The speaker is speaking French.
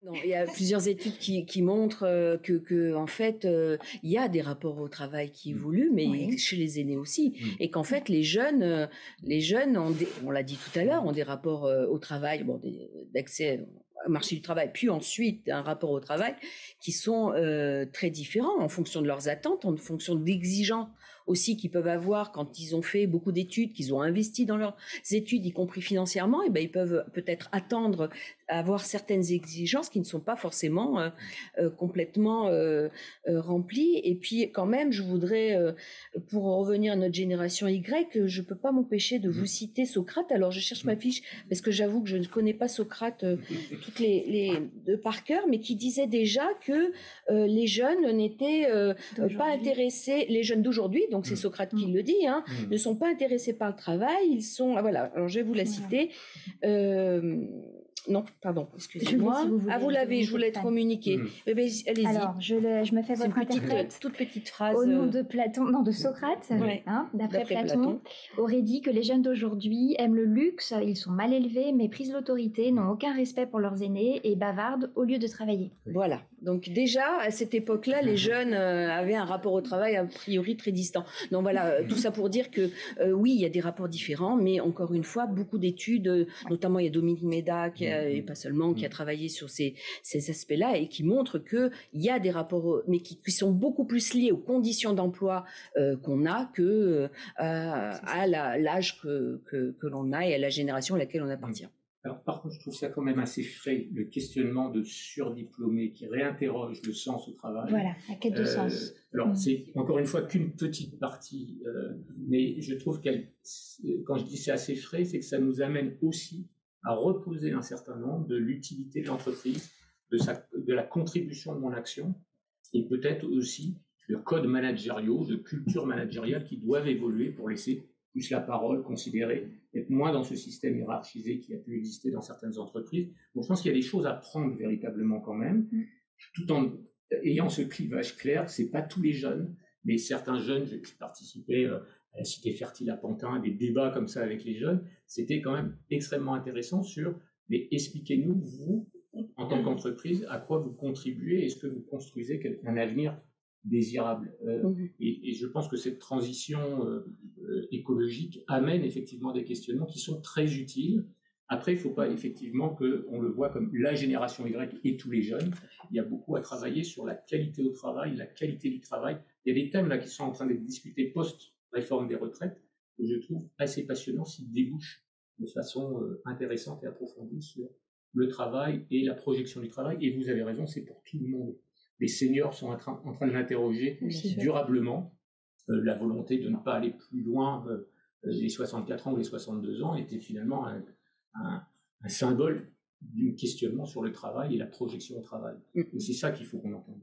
Non, il y a plusieurs études qui montrent que en fait, il y a des rapports au travail qui évoluent, mais Oui. chez les aînés aussi, et qu'en fait les jeunes on l'a dit tout à l'heure, ont des rapports au travail, bon, d'accès au marché du travail, puis ensuite un rapport au travail qui sont très différents en fonction de leurs attentes, en fonction d'exigences aussi qu'ils peuvent avoir quand ils ont fait beaucoup d'études, qu'ils ont investi dans leurs études, y compris financièrement, et ben ils peuvent peut-être attendre avoir certaines exigences qui ne sont pas forcément complètement remplies. Et puis quand même, je voudrais, pour revenir à notre génération Y, je peux pas m'empêcher de vous citer Socrate. Alors je cherche ma fiche parce que j'avoue que je ne connais pas Socrate toutes les de par cœur, mais qui disait déjà que les jeunes n'étaient pas intéressés, les jeunes d'aujourd'hui, donc c'est Socrate qui le dit, hein, ne sont pas intéressés par le travail, ils sont, voilà, alors je vais vous la citer. Non, pardon, excusez-moi. Vous l'avez, je vous l'ai communiqué. Allez-y. Alors, je me fais votre interprète. Toute petite phrase. Au nom de Platon, non, de Socrate, hein, d'après Platon, aurait dit que les jeunes d'aujourd'hui aiment le luxe, ils sont mal élevés, méprisent l'autorité, n'ont aucun respect pour leurs aînés et bavardent au lieu de travailler. Voilà. Donc déjà, à cette époque-là, les jeunes avaient un rapport au travail a priori très distant. Donc voilà, tout ça pour dire que oui, il y a des rapports différents, mais encore une fois, beaucoup d'études, notamment il y a Dominique Méda, et pas seulement, qui a travaillé sur ces aspects-là et qui montrent qu'il y a des rapports, mais qui sont beaucoup plus liés aux conditions d'emploi qu'on a que à l'âge que l'on a et à la génération à laquelle on appartient. Alors, par contre, je trouve ça quand même assez frais, le questionnement de surdiplômés qui réinterroge le sens au travail. Voilà, la quête de sens. Alors, c'est encore une fois qu'une petite partie, mais je trouve quand je dis c'est assez frais, c'est que ça nous amène aussi à reposer un certain nombre de l'utilité de l'entreprise, de la contribution de mon action, et peut-être aussi de codes managériaux, de culture managériale qui doivent évoluer pour laisser plus la parole, considérer, être moins dans ce système hiérarchisé qui a pu exister dans certaines entreprises. Donc, je pense qu'il y a des choses à prendre véritablement quand même, tout en ayant ce clivage clair. C'est pas tous les jeunes, mais certains jeunes, j'ai pu participer à la Cité Fertile à Pantin, des débats comme ça avec les jeunes. C'était quand même extrêmement intéressant mais expliquez-nous, vous, en tant qu'entreprise, à quoi vous contribuez, est-ce que vous construisez un avenir désirable. Et je pense que cette transition écologique amène effectivement des questionnements qui sont très utiles. Après, il ne faut pas effectivement qu'on le voit comme la génération Y et tous les jeunes. Il y a beaucoup à travailler sur la qualité au travail, la qualité du travail. Il y a des thèmes là qui sont en train d'être discutés post-réforme des retraites que je trouve assez passionnants s'ils débouchent de façon intéressante et approfondie sur le travail et la projection du travail. Et vous avez raison, c'est pour tout le monde. Les seniors sont en train de l'interroger durablement. La volonté de ne pas aller plus loin, les 64 ans ou les 62 ans, était finalement un symbole d'un questionnement sur le travail et la projection au travail. Et c'est ça qu'il faut qu'on entende.